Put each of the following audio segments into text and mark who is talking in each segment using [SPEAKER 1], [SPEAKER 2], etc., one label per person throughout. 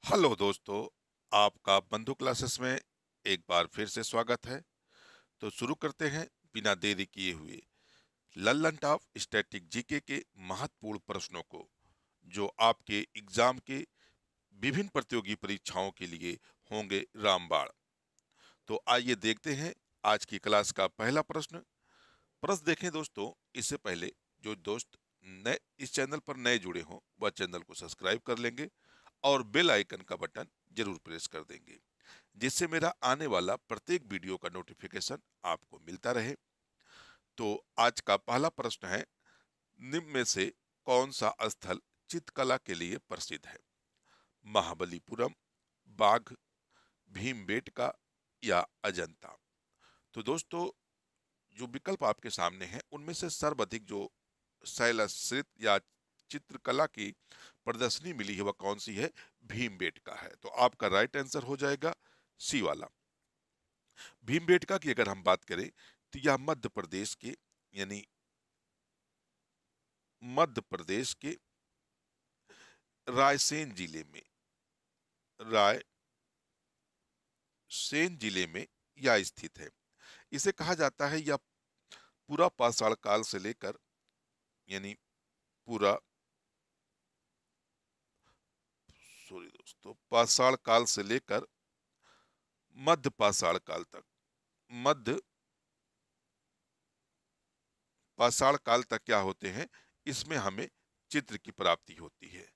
[SPEAKER 1] Hello दोस्तों, आपका बंधु क्लासेस में एक बार फिर से स्वागत है। तो शुरू करते हैं बिना देरी किए हुए लल्लन टॉप स्टैटिक जीके के महत्वपूर्ण प्रश्नों को, जो आपके एग्जाम के विभिन्न प्रतियोगी परीक्षाओं के लिए होंगे रामबाण। तो आइए देखते हैं आज की क्लास का पहला प्रश्न। प्रश्न देखें दोस्तों, इससे पहले जो दोस्त नए इस चैनल पर नए जुड़े हों वह चैनल को सब्सक्राइब कर लेंगे और बेल आइकन का बटन जरूर प्रेस कर देंगे, जिससे मेरा आने वाला प्रत्येक वीडियो का नोटिफिकेशन आपको मिलता रहे। तो आज का पहला प्रश्न है, निम्न में से कौन सा स्थल चित्रकला के लिए प्रसिद्ध है? महाबलीपुरम, बाघ, भीमबेटका या अजंता? तो दोस्तों, जो विकल्प आपके सामने हैं उनमें से सर्वाधिक जो शैलश्रित या चित्रकला की प्रदर्शनी मिली है वह कौन सी है? भीमबेटका है। तो आपका राइट आंसर हो जाएगा सी वाला। भीमबेटका की अगर हम बात करें तो यह मध्य प्रदेश के, यानी मध्य प्रदेश के रायसेन जिले में, रायसेन जिले में यह स्थित है। इसे कहा जाता है यह पूरा पाषाण काल से लेकर, यानी पूरा सॉरी दोस्तों, पाषाण काल से लेकर मध्य पाषाण काल तक, मध्य पाषाण काल तक क्या होते हैं, इसमें हमें चित्र की प्राप्ति होती है।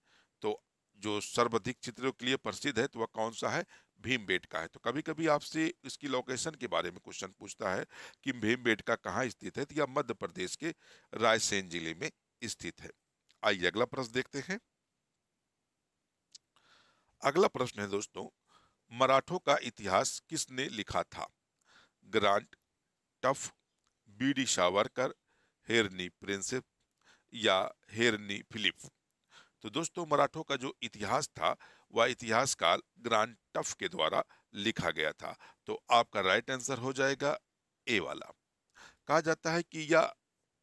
[SPEAKER 1] तो जो सर्वाधिक चित्रों के लिए प्रसिद्ध है तो वह कौन सा है? भीमबेटका है। तो कभी कभी आपसे इसकी लोकेशन के बारे में क्वेश्चन पूछता है कि भीमबेटका कहाँ स्थित है, तो यह मध्य प्रदेश के रायसेन जिले में स्थित है। आइए अगला प्रश्न देखते हैं। अगला प्रश्न है दोस्तों, मराठों का इतिहास किसने लिखा था? Grant Duff, B D Savarkar, हेरनी प्रिंसेप या हेरनी फिलिप? तो दोस्तों, मराठों का जो इतिहास था वह इतिहासकार ग्रांट टफ के द्वारा लिखा गया था। तो आपका राइट आंसर हो जाएगा ए वाला। कहा जाता है कि यह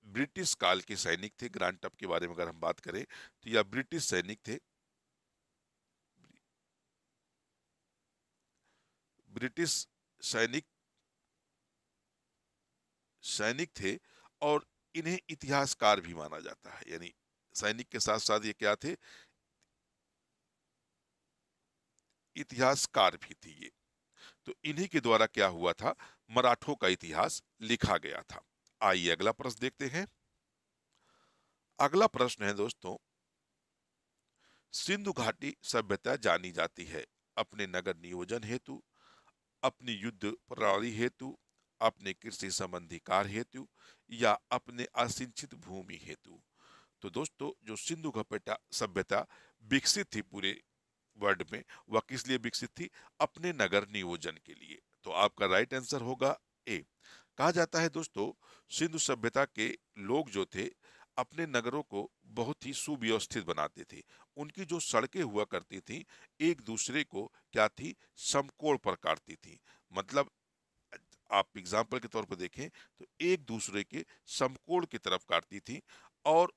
[SPEAKER 1] ब्रिटिश काल के सैनिक थे। ग्रांट टफ के बारे में अगर हम बात करें तो यह ब्रिटिश सैनिक थे, ब्रिटिश सैनिक सैनिक थे और इन्हें इतिहासकार भी माना जाता है। यानी सैनिक के साथ साथ ये क्या थे? इतिहासकार भी थी ये। तो इन्हीं के द्वारा क्या हुआ था, मराठों का इतिहास लिखा गया था। आइए अगला प्रश्न देखते हैं। अगला प्रश्न है दोस्तों, सिंधु घाटी सभ्यता जानी जाती है अपने नगर नियोजन हेतु, अपनी युद्ध प्रणाली हेतु, अपने कृषि संबंधी कार्य हेतु या अपने असिंचित भूमि हेतु? तो दोस्तों, जो सिंधु घाटी सभ्यता विकसित थी पूरे वर्ल्ड में, वह किस लिए विकसित थी? अपने नगर नियोजन के लिए। तो आपका राइट आंसर होगा ए। कहा जाता है दोस्तों, सिंधु सभ्यता के लोग जो थे अपने नगरों को बहुत ही सुव्यवस्थित बनाते थे। उनकी जो सड़कें हुआ करती थी एक दूसरे को क्या थी, समकोण पर काटती थी। मतलब आप एग्जाम्पल के तौर पर देखें तो एक दूसरे के समकोण की तरफ काटती थी। और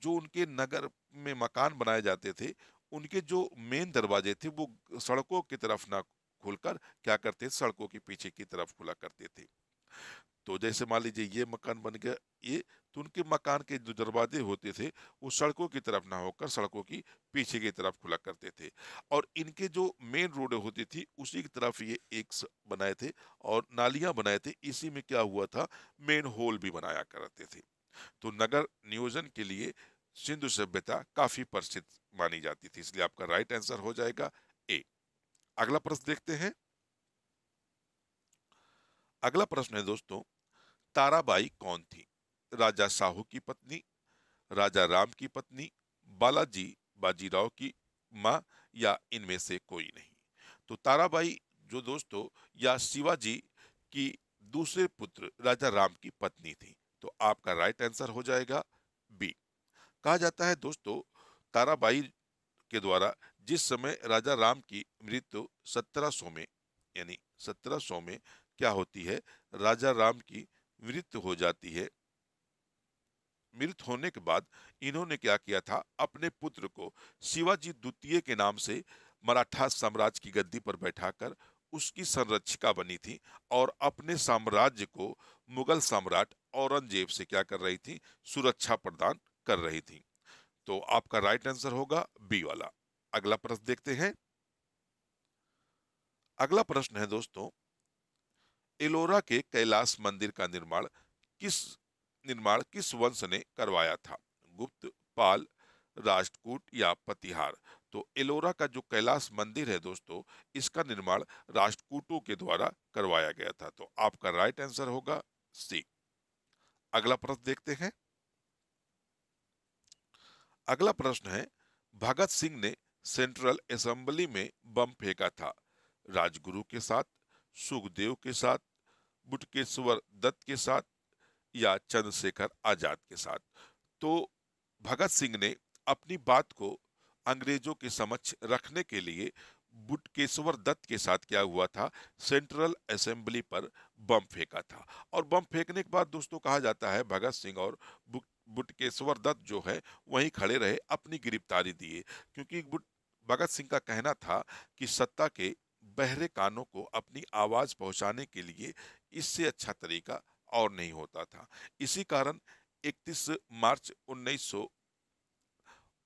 [SPEAKER 1] जो उनके नगर में मकान बनाए जाते थे उनके जो मेन दरवाजे थे वो सड़कों की तरफ ना खुलकर क्या करते थे, सड़कों के पीछे की तरफ खुला करते थे। तो जैसे मान लीजिए ये मकान बन गया ये, तो उनके मकान के जो दरवाजे होते थे वो सड़कों की तरफ ना होकर सड़कों की पीछे की तरफ खुला करते थे। और इनके जो मेन रोड होती थी उसी की तरफ ये बनाए थे और नालियां बनाए थे। इसी में क्या हुआ था, मेन होल भी बनाया करते थे। तो नगर नियोजन के लिए सिंधु सभ्यता काफी प्रसिद्ध मानी जाती थी, इसलिए आपका राइट आंसर हो जाएगा ए। अगला प्रश्न देखते हैं। अगला प्रश्न है दोस्तों, ताराबाई कौन थी? राजा साहू की पत्नी, राजा राम की पत्नी, बालाजी बाजीराव की माँ या इनमें से कोई नहीं? तो ताराबाई जो दोस्तों या शिवाजी की दूसरे पुत्र राजा राम की पत्नी थी। तो आपका राइट आंसर हो जाएगा बी। कहा जाता है दोस्तों, ताराबाई के द्वारा जिस समय राजा राम की मृत्यु 1700 में, यानी 1700 में क्या होती है, राजा राम की मृत्यु हो जाती है। मृत होने के बाद इन्होंने क्या किया था, अपने पुत्र को शिवाजी द्वितीय के नाम से मराठा साम्राज्य की गद्दी पर बैठाकर उसकी संरक्षिका बनी थी और अपने साम्राज्य को मुगल सम्राट औरंगजेब से क्या कर रही थी, सुरक्षा प्रदान कर रही थी। तो आपका राइट आंसर होगा बी वाला। अगला प्रश्न देखते हैं। अगला प्रश्न है दोस्तों, एलोरा के कैलाश मंदिर का किस निर्माण किस वंश ने करवाया था? गुप्त, पाल, राष्ट्रकूट या प्रतिहार? तो एलोरा का जो कैलाश मंदिर है दोस्तों, इसका निर्माण राष्ट्रकूटों के द्वारा करवाया गया था। तो आपका राइट आंसर होगा सी। अगला प्रश्न देखते हैं। अगला प्रश्न है, भगत सिंह ने सेंट्रल असेंबली में बम फेंका था राजगुरु के साथ, सुखदेव के साथ, बुटकेश्वर दत्त के साथ या चंद्रशेखर आजाद के साथ? तो भगत सिंह ने अपनी बात को अंग्रेजों के समक्ष रखने के लिए बुटकेश्वर दत्त के साथ क्या हुआ था, सेंट्रल असेंबली पर बम फेंका था। और बम फेंकने के बाद दोस्तों कहा जाता है भगत सिंह और बुटकेश्वर दत्त जो है वहीं खड़े रहे, अपनी गिरफ्तारी दिए, क्योंकि भगत सिंह का कहना था कि सत्ता के बहरे कानों को अपनी आवाज पहुंचाने के लिए इससे अच्छा तरीका और नहीं होता था। इसी कारण 31 मार्च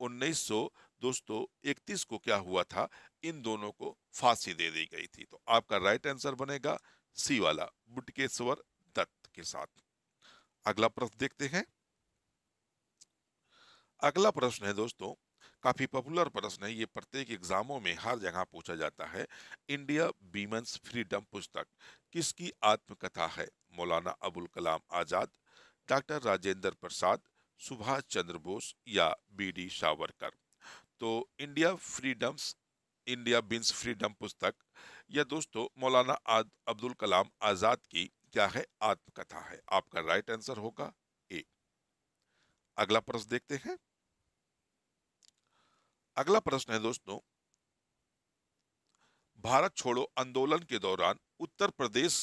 [SPEAKER 1] 1900 दोस्तों 31 को क्या हुआ था, इन दोनों को फांसी दे दी गई थी। तो आपका राइट आंसर बनेगा सी वाला, बुटकेश्वर दत्त के साथ। अगला प्रश्न देखते हैं। अगला प्रश्न है दोस्तों, काफी पॉपुलर प्रश्न है ये, प्रत्येक एग्जामों में हर जगह पूछा जाता है। इंडिया वीमेंस फ्रीडम पुस्तक किसकी आत्मकथा है? मौलाना अबुल कलाम आजाद, डॉक्टर राजेंद्र प्रसाद, सुभाष चंद्र बोस या बीडी सावरकर? तो इंडिया विंस फ्रीडम पुस्तक यह दोस्तों मौलाना अब्दुल कलाम आजाद की क्या है, आत्मकथा है। आपका राइट आंसर होगा ए। अगला प्रश्न देखते हैं। अगला प्रश्न है दोस्तों, भारत छोड़ो आंदोलन के दौरान उत्तर प्रदेश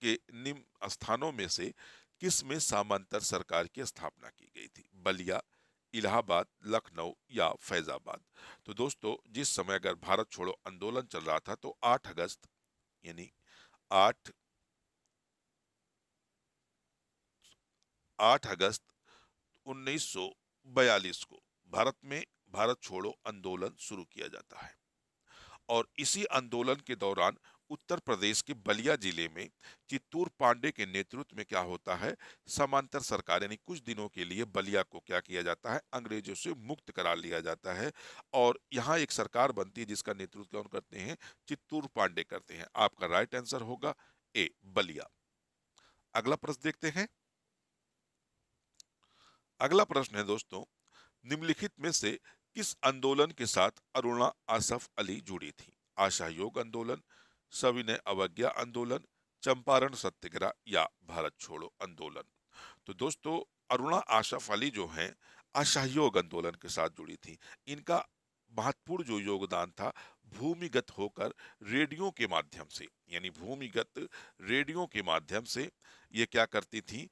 [SPEAKER 1] के निम्न स्थानों में से किस में सामंतर सरकार की स्थापना की गई थी? बलिया, इलाहाबाद, लखनऊ या फैजाबाद? तो दोस्तों जिस समय अगर भारत छोड़ो आंदोलन चल रहा था तो 8 अगस्त यानी 8 8 अगस्त 1942 को भारत में भारत छोड़ो आंदोलन शुरू किया जाता है। और इसी आंदोलन के दौरान उत्तर प्रदेश के बलिया जिले में चित्तूर पांडे के नेतृत्व में क्या होता है, समांतर सरकार यानी कुछ दिनों के लिए बलिया को क्या किया जाता है, अंग्रेजों से मुक्त करा लिया जाता है। और यहाँ एक सरकार बनती है जिसका नेतृत्व कौन करते हैं, चित्तूर पांडे करते हैं। आपका राइट आंसर होगा ए, बलिया। अगला प्रश्न देखते हैं। अगला प्रश्न है दोस्तों, निम्नलिखित में से किस आंदोलन के साथ अरुणा आसफ अली जुड़ी थी? असहयोग आंदोलन, सविनय अवज्ञा आंदोलन, चंपारण सत्याग्रह या भारत छोड़ो आंदोलन? तो दोस्तों अरुणा आसफ अली जो हैं असहयोग आंदोलन के साथ जुड़ी थी। इनका महत्वपूर्ण जो योगदान था, भूमिगत होकर रेडियो के माध्यम से यानी भूमिगत रेडियो के माध्यम से ये क्या करती थी,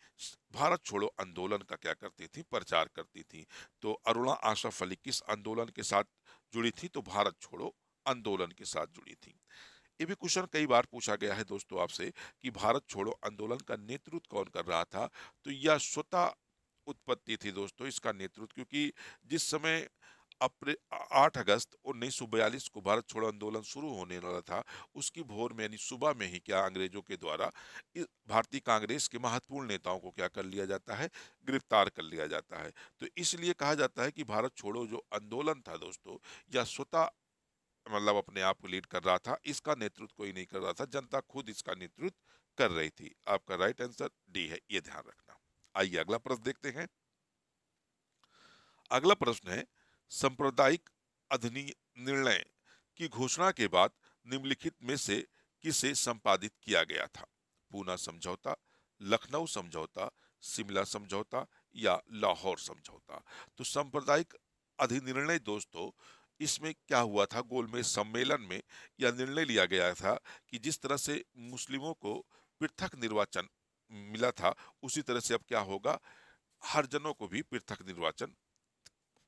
[SPEAKER 1] भारत छोड़ो आंदोलन का क्या करती थी, प्रचार करती थी। तो अरुणा आसफ अली किस आंदोलन के साथ जुड़ी थी? तो भारत छोड़ो आंदोलन के साथ जुड़ी थी। ये भी क्वेश्चन कई बार पूछा गया है दोस्तों आपसे कि भारत छोड़ो आंदोलन का नेतृत्व कौन कर रहा था? तो यह स्वतः उत्पत्ति थी दोस्तों इसका नेतृत्व, क्योंकि जिस समय 8 अगस्त 1942 को भारत छोड़ो आंदोलन शुरू होने वाला था, उसकी भोर में यानी सुबह में ही क्या अंग्रेजों के द्वारा भारतीय कांग्रेस के महत्वपूर्ण नेताओं को क्या कर लिया जाता है, गिरफ्तार कर लिया जाता है। तो इसलिए कहा जाता है कि भारत छोड़ो जो आंदोलन था दोस्तों, यह स्वतः मतलब अपने आप को लीड कर रहा था, इसका नेतृत्व कोई नहीं कर रहा था, जनता खुद इसका नेतृत्व कर रही थी। आपका राइट आंसर डी है, ये ध्यान रखना। आइए अगला प्रश्न देखते हैं। अगला प्रश्न है, सांप्रदायिक अधिनिर्णय की घोषणा के बाद निम्नलिखित में से किसे संपादित किया गया था? पूना समझौता, लखनऊ समझौता, शिमला समझौता या लाहौर समझौता? तो सांप्रदायिक अधिनिर्णय दोस्तों इसमें क्या हुआ था, गोलमेज सम्मेलन में यह निर्णय लिया गया था कि जिस तरह से मुस्लिमों को पृथक निर्वाचन मिला था, उसी तरह से अब क्या होगा, हरिजनों को भी पृथक निर्वाचन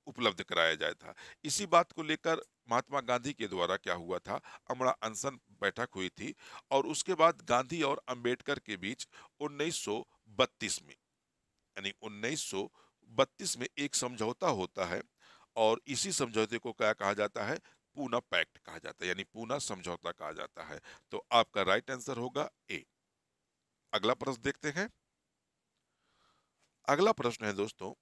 [SPEAKER 1] उपलब्ध कराया जाया था। इसी बात को लेकर महात्मा गांधी के द्वारा क्या हुआ था, अमरा अनशन बैठक हुई थी और उसके बाद गांधी और अंबेडकर के बीच 1932 में, यानी 1932 में एक समझौता होता है और इसी समझौते को क्या कहा जाता है, पूना पैक्ट कहा जाता है, यानी पूना समझौता कहा जाता है। तो आपका राइट आंसर होगा ए। अगला प्रश्न देखते हैं। अगला प्रश्न है दोस्तों,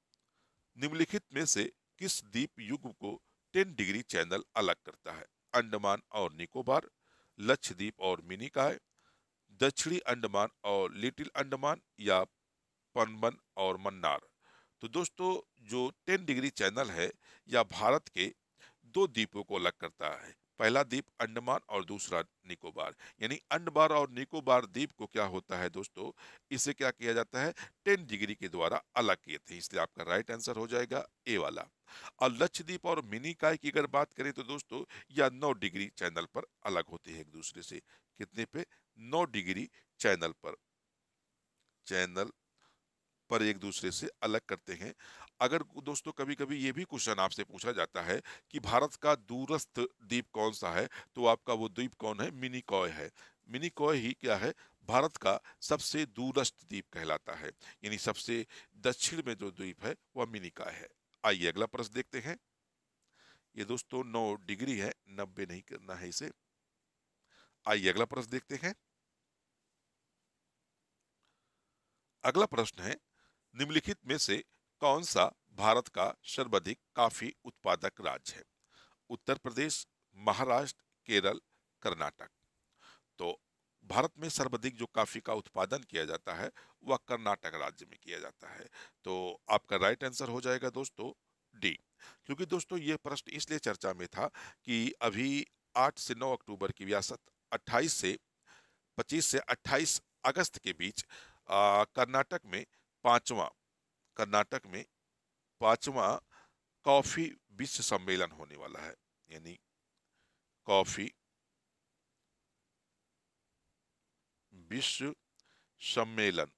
[SPEAKER 1] निम्नलिखित में से किस द्वीप युग को 10 डिग्री चैनल अलग करता है? अंडमान और निकोबार, लक्षद्वीप और मिनिकॉय, दक्षिणी अंडमान और लिटिल अंडमान, या पनबन और मन्नार। तो दोस्तों, जो 10 डिग्री चैनल है या भारत के दो द्वीपों को अलग करता है। पहला द्वीप अंडमान और दूसरा निकोबार, यानी अंडमान और निकोबार द्वीप को क्या होता है दोस्तों, इसे क्या किया जाता है, 10 डिग्री के द्वारा अलग किए थे, इसलिए आपका राइट आंसर हो जाएगा ए वाला। और लक्षद्वीप और मिनिकॉय की अगर बात करें तो दोस्तों, यह 9 डिग्री चैनल पर अलग होते हैं एक दूसरे से। कितने पे? 9 डिग्री चैनल पर, चैनल पर एक दूसरे से अलग करते हैं। अगर दोस्तों कभी कभी ये भी क्वेश्चन आपसे पूछा जाता है कि भारत का दूरस्थ द्वीप कौन सा है, तो आपका वो द्वीप कौन है, मिनिकॉय है। मिनिकॉय ही क्या है, भारत का सबसे दूरस्थ द्वीप कहलाता है, यानी सबसे दक्षिण में जो द्वीप है वह मिनिकॉय है। आइए अगला प्रश्न देखते हैं। ये दोस्तों 9 डिग्री है, 90 नहीं करना है इसे। आइए अगला प्रश्न देखते हैं। अगला प्रश्न है, निम्नलिखित में से कौन सा भारत का सर्वाधिक कॉफी उत्पादक राज्य है? उत्तर प्रदेश, महाराष्ट्र, केरल, कर्नाटक। तो भारत में सर्वाधिक जो कॉफी का उत्पादन किया जाता है वह कर्नाटक राज्य में किया जाता है। तो आपका राइट आंसर हो जाएगा दोस्तों डी। क्योंकि दोस्तों ये प्रश्न इसलिए चर्चा में था कि अभी 8 से 9 अक्टूबर की रियासत 28 से 25 से 28 अगस्त के बीच कर्नाटक में पांचवा कर्नाटक में पांचवा कॉफी विश्व सम्मेलन होने वाला है, यानी कॉफी विश्व सम्मेलन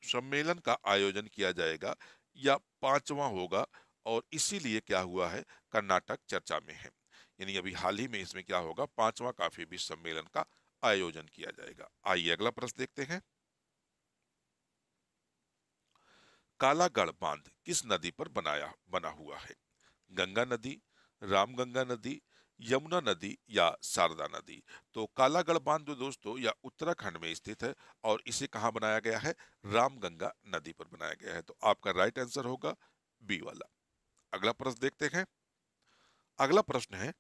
[SPEAKER 1] सम्मेलन का आयोजन किया जाएगा, या पांचवा होगा। और इसीलिए क्या हुआ है, कर्नाटक चर्चा में है, यानी अभी हाल ही में इसमें क्या होगा, पांचवा कॉफी विश्व सम्मेलन का आयोजन किया जाएगा। आइए अगला प्रश्न देखते हैं। कालागढ़ बांध किस नदी पर बना हुआ है? गंगा नदी, रामगंगा नदी, यमुना नदी, या शारदा नदी। तो कालागढ़ बांध जो दोस्तों या उत्तराखंड में स्थित है और इसे कहाँ बनाया गया है, रामगंगा नदी पर बनाया गया है। तो आपका राइट आंसर होगा बी वाला। अगला प्रश्न देखते हैं। अगला प्रश्न है,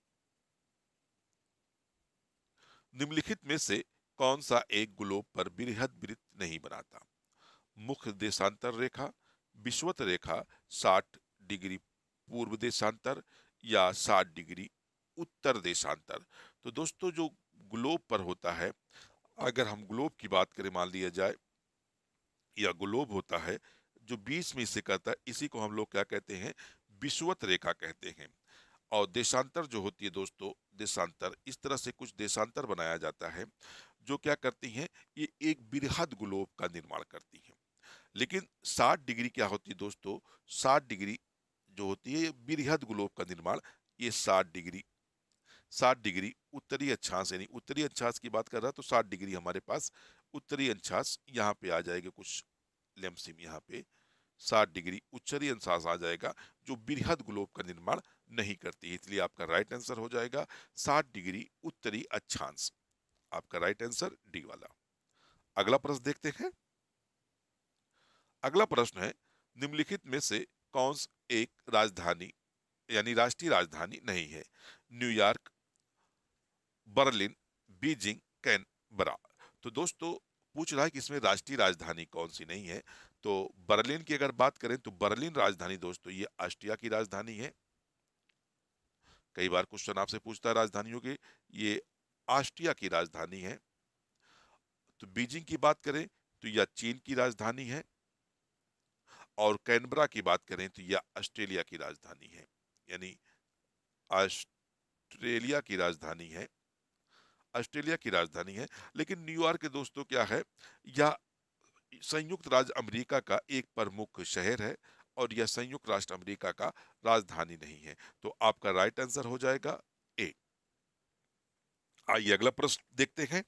[SPEAKER 1] निम्नलिखित में से कौन सा एक ग्लोब पर बृहद वृत्त नहीं बनाता? मुख्य देशांतर रेखा, विषुवत रेखा, 60 डिग्री पूर्व देशांतर, या 60 डिग्री उत्तर देशांतर। तो दोस्तों जो ग्लोब पर होता है, अगर हम ग्लोब की बात करें, मान लिया जाए या ग्लोब होता है जो बीच में इसे करता है, इसी को हम लोग क्या कहते हैं, विषुवत रेखा कहते हैं। और देशांतर जो होती है दोस्तों, देशांतर, इस तरह से कुछ देशांतर बनाया जाता है जो क्या करती हैं, ये एक बृहद ग्लोब का निर्माण करती हैं। लेकिन 60 डिग्री क्या होती है दोस्तों, 60 डिग्री जो होती है ये बृहद ग्लोब का निर्माण, ये 60 डिग्री उत्तरी अक्षांश, यानी उत्तरी अक्षांश की बात कर रहा है तो 60 डिग्री हमारे पास उत्तरी अक्षांश यहाँ पे आ जाएगा, कुछ लेमसिम यहाँ पे 60 डिग्री उत्तरी अक्षांश आ जाएगा जो बृहद ग्लोब का निर्माण नहीं करती है, इसलिए आपका राइट आंसर हो जाएगा 60 डिग्री उत्तरी अक्षांश। आपका राइट आंसर डी वाला। अगला प्रश्न देखते हैं। अगला प्रश्न है, निम्नलिखित में से कौन एक राजधानी यानी राष्ट्रीय राजधानी नहीं है? New York, Berlin, Beijing, Canberra. तो दोस्तों पूछ रहा है कि इसमें राष्ट्रीय राजधानी कौन सी नहीं है। तो बर्लिन की अगर बात करें तो बर्लिन राजधानी दोस्तों ये ऑस्ट्रिया की राजधानी है। कई बार क्वेश्चन आपसे पूछता है राजधानियों की, ये ऑस्ट्रिया की राजधानी है। तो बीजिंग की बात करें तो यह चीन की राजधानी है, और कैनबरा की बात करें तो यह ऑस्ट्रेलिया की राजधानी है, यानी ऑस्ट्रेलिया की राजधानी है, ऑस्ट्रेलिया की राजधानी है। लेकिन न्यूयॉर्क के दोस्तों क्या है, यह संयुक्त राज्य अमेरिका का एक प्रमुख शहर है और यह संयुक्त राष्ट्र अमेरिका का राजधानी नहीं है। तो आपका राइट आंसर हो जाएगा ए। आइए अगला प्रश्न देखते हैं।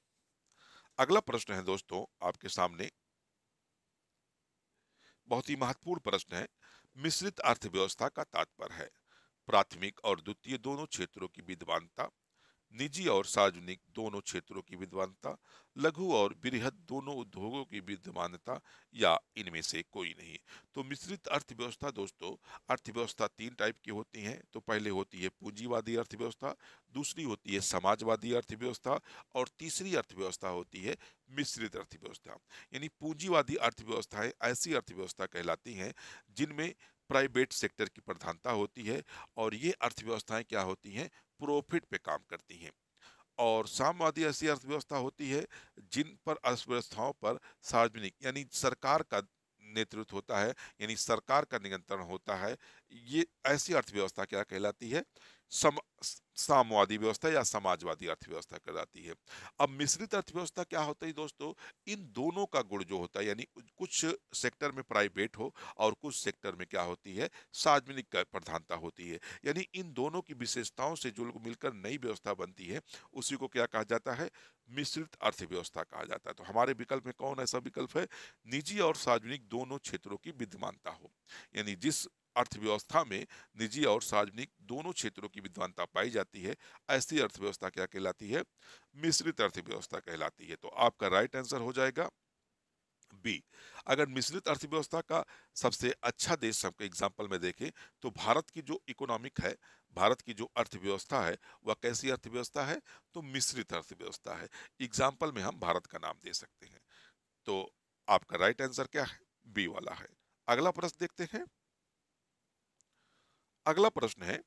[SPEAKER 1] अगला प्रश्न है दोस्तों आपके सामने, बहुत ही महत्वपूर्ण प्रश्न है। मिश्रित अर्थव्यवस्था का तात्पर्य है प्राथमिक और द्वितीय दोनों क्षेत्रों की विद्वानता, निजी और सार्वजनिक दोनों क्षेत्रों की विद्वानता, लघु और बृहद दोनों उद्योगों की विद्वानता, या इनमें से कोई नहीं। तो मिश्रित अर्थव्यवस्था दोस्तों, अर्थव्यवस्था तीन टाइप की होती हैं। तो पहले होती है पूंजीवादी अर्थव्यवस्था, दूसरी होती है समाजवादी अर्थव्यवस्था, और तीसरी अर्थव्यवस्था होती है मिश्रित अर्थव्यवस्था। यानी पूंजीवादी अर्थव्यवस्थाएं ऐसी अर्थव्यवस्था कहलाती हैं जिनमें प्राइवेट सेक्टर की प्रधानता होती है, और ये अर्थव्यवस्थाएं क्या होती हैं, प्रॉफिट पे काम करती हैं। और साम्यवादी ऐसी अर्थव्यवस्था होती है जिन पर अर्थव्यवस्थाओं पर सार्वजनिक यानी सरकार का नेतृत्व होता है, यानी सरकार का नियंत्रण होता है। ये ऐसी अर्थव्यवस्था क्या कहलाती है, सम साम्यवादी व्यवस्था या समाजवादी अर्थव्यवस्था कहलाती है। अब मिश्रित अर्थव्यवस्था क्या होता है दोस्तों, इन दोनों का गुण जो होता है, यानी कुछ सेक्टर में प्राइवेट हो और कुछ सेक्टर में क्या होती है, सार्वजनिक का प्रधानता होती है। यानी इन दोनों की विशेषताओं से जो मिलकर नई व्यवस्था बनती है, उसी को क्या कहा जाता है, मिश्रित अर्थव्यवस्था कहा जाता है। तो हमारे विकल्प में कौन ऐसा विकल्प है, निजी और सार्वजनिक दोनों क्षेत्रों की विद्यमानता हो। यानी जिस अर्थव्यवस्था में निजी और सार्वजनिक दोनों क्षेत्रों की विद्वानता पाई जाती है, ऐसी अर्थव्यवस्था क्या कहलाती है, मिश्रित अर्थव्यवस्था कहलाती है। तो आपका राइट आंसर हो जाएगा बी। अगर मिश्रित अर्थव्यवस्था का सबसे अच्छा देश हमको एग्जाम्पल में देखें, तो भारत की जो इकोनॉमिक है, भारत की जो अर्थव्यवस्था है, वह कैसी अर्थव्यवस्था है, तो मिश्रित अर्थव्यवस्था है। एग्जाम्पल में हम भारत का नाम दे सकते हैं। तो आपका राइट आंसर क्या है, बी वाला है। अगला प्रश्न देखते हैं। अगला प्रश्न है,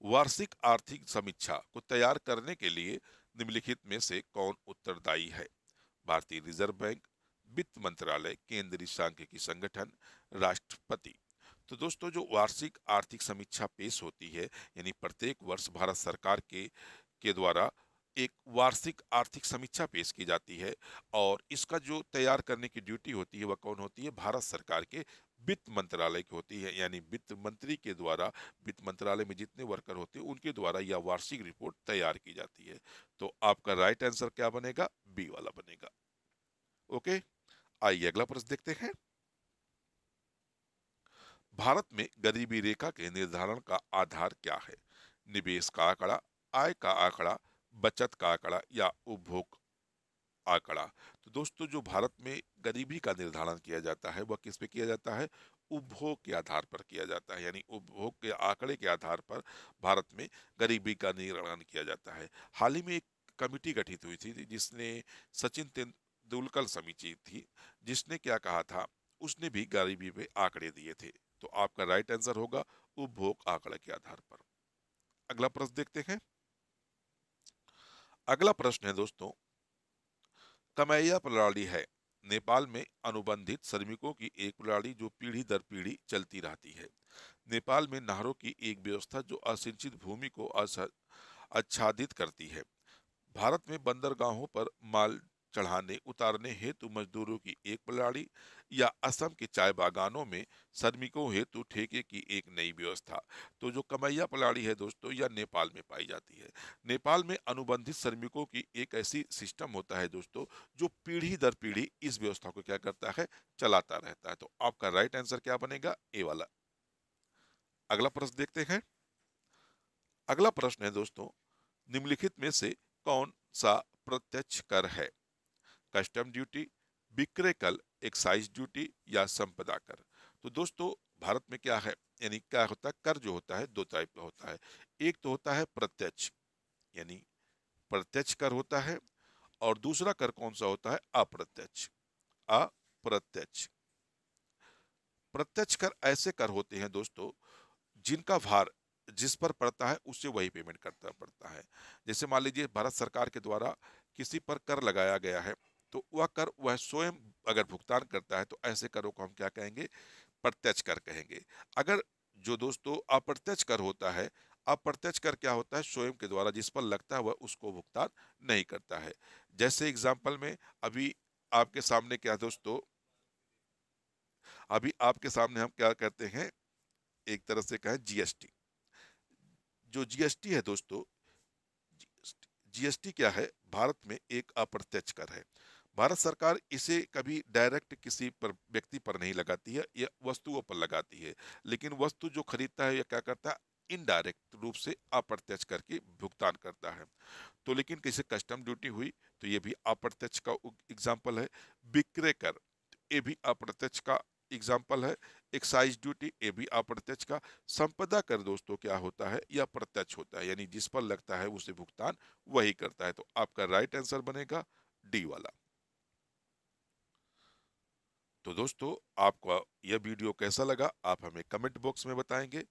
[SPEAKER 1] वार्षिक आर्थिक समीक्षा को तैयार करने के लिए निम्नलिखित में से कौन उत्तरदायी है। भारतीय रिजर्व बैंक, वित्त मंत्रालय, केंद्रीय सांख्यिकी संगठन, राष्ट्रपति। तो दोस्तों जो वार्षिक आर्थिक समीक्षा पेश होती है, यानी प्रत्येक वर्ष भारत सरकार के द्वारा एक वार्षिक आर्थिक समीक्षा पेश की जाती है, और इसका जो तैयार करने की ड्यूटी होती है वह कौन होती है, भारत सरकार के वित्त मंत्रालय की होती है। यानी वित्त मंत्री के द्वारा, वित्त मंत्रालय में जितने वर्कर होते हैं उनके द्वारा यह वार्षिक रिपोर्ट तैयार की जाती है। तो आपका राइट आंसर क्या बनेगा, बी वाला बनेगा। ओके, आइए अगला प्रश्न देखते हैं। भारत में गरीबी रेखा के निर्धारण का आधार क्या है, निवेश का आंकड़ा, आय का आंकड़ा, बचत का आंकड़ा, या उपभोग आंकड़ा। तो दोस्तों जो भारत में गरीबी का निर्धारण किया जाता है वह किस पे किया जाता है, उपभोग के आधार पर किया जाता है। यानी उपभोग के आंकड़े के आधार पर भारत में गरीबी का निर्धारण किया जाता है। हाल ही में एक कमिटी गठित हुई थी जिसने सचिन तेंदुलकर समिति थी, जिसने क्या कहा था, उसने भी गरीबी पे आंकड़े दिए थे। तो आपका राइट आंसर होगा उपभोग आंकड़े के आधार पर। अगला प्रश्न देखते हैं। अगला प्रश्न है दोस्तों, कमैया प्रणाली है नेपाल में अनुबंधित श्रमिकों की एक प्रणाली जो पीढ़ी दर पीढ़ी चलती रहती है। नेपाल में नहरों की एक व्यवस्था जो असिंचित भूमि को आच्छादित करती है। भारत में बंदरगाहों पर माल चढ़ाने उतारने हेतु मजदूरों की एक प्रणाली, या असम के चाय बागानों में श्रमिकों हेतु ठेके की एक नई व्यवस्था। तो जो कमैया प्रणाली है दोस्तों, यह नेपाल में पाई जाती है। नेपाल में अनुबंधित श्रमिकों की एक ऐसी सिस्टम होता है दोस्तों, जो पीढ़ी दर पीढ़ी इस व्यवस्था को क्या करता है, चलाता रहता है। तो आपका राइट आंसर क्या बनेगा, ए वाला। अगला प्रश्न देखते हैं। अगला प्रश्न है दोस्तों, निम्नलिखित में से कौन सा प्रत्यक्ष कर है, कस्टम ड्यूटी, विक्रय कर, एक्साइज ड्यूटी, या संपदा कर। तो दोस्तों भारत में क्या है, यानी क्या होता है, कर जो होता है दो टाइप का होता है। एक तो होता है प्रत्यक्ष, यानी प्रत्यक्ष कर होता है, और दूसरा कर कौन सा होता है, अप्रत्यक्ष। अप्रत्यक्ष प्रत्यक्ष कर ऐसे कर होते हैं दोस्तों जिनका भार जिस पर पड़ता है उससे वही पेमेंट करता पड़ता है। जैसे मान लीजिए भारत सरकार के द्वारा किसी पर कर लगाया गया है, तो वह कर वह स्वयं अगर भुगतान करता है तो ऐसे करों को हम क्या कहेंगे, प्रत्यक्ष कर कहेंगे। अगर जो दोस्तों अप्रत्यक्ष कर होता है, अप्रत्यक्ष कर क्या होता है, स्वयं के द्वारा जिस पर लगता है वह उसको भुगतान नहीं करता है। जैसे एग्जाम्पल में अभी आपके सामने क्या दोस्तों, अभी आपके सामने हम क्या करते हैं, एक तरह से कहें जीएसटी। जो जीएसटी है दोस्तों, जीएसटी क्या है? भारत में एक अप्रत्यक्ष कर है। भारत सरकार इसे कभी डायरेक्ट किसी पर, व्यक्ति पर नहीं लगाती है, या वस्तुओं पर लगाती है, लेकिन वस्तु जो खरीदता है या क्या करता है, इनडायरेक्ट रूप से अप्रत्यक्ष कर के भुगतान करता है। तो लेकिन किसी कस्टम ड्यूटी हुई तो ये भी अप्रत्यक्ष का एग्जाम्पल है। विक्रय कर, ये भी अप्रत्यक्ष का एग्जाम्पल है। एक्साइज ड्यूटी, ये भी अप्रत्यक्ष का। संपदा कर दोस्तों क्या होता है, यह प्रत्यक्ष होता है, यानी जिस पर लगता है उसे भुगतान वही करता है। तो आपका राइट आंसर बनेगा डी वाला। तो दोस्तों, आपको यह वीडियो कैसा लगा आप हमें कमेंट बॉक्स में बताएंगे,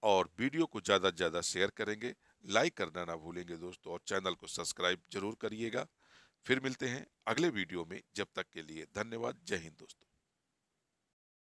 [SPEAKER 1] और वीडियो को ज़्यादा से ज़्यादा शेयर करेंगे, लाइक करना ना भूलेंगे दोस्तों, और चैनल को सब्सक्राइब जरूर करिएगा। फिर मिलते हैं अगले वीडियो में, जब तक के लिए धन्यवाद। जय हिंद दोस्तों।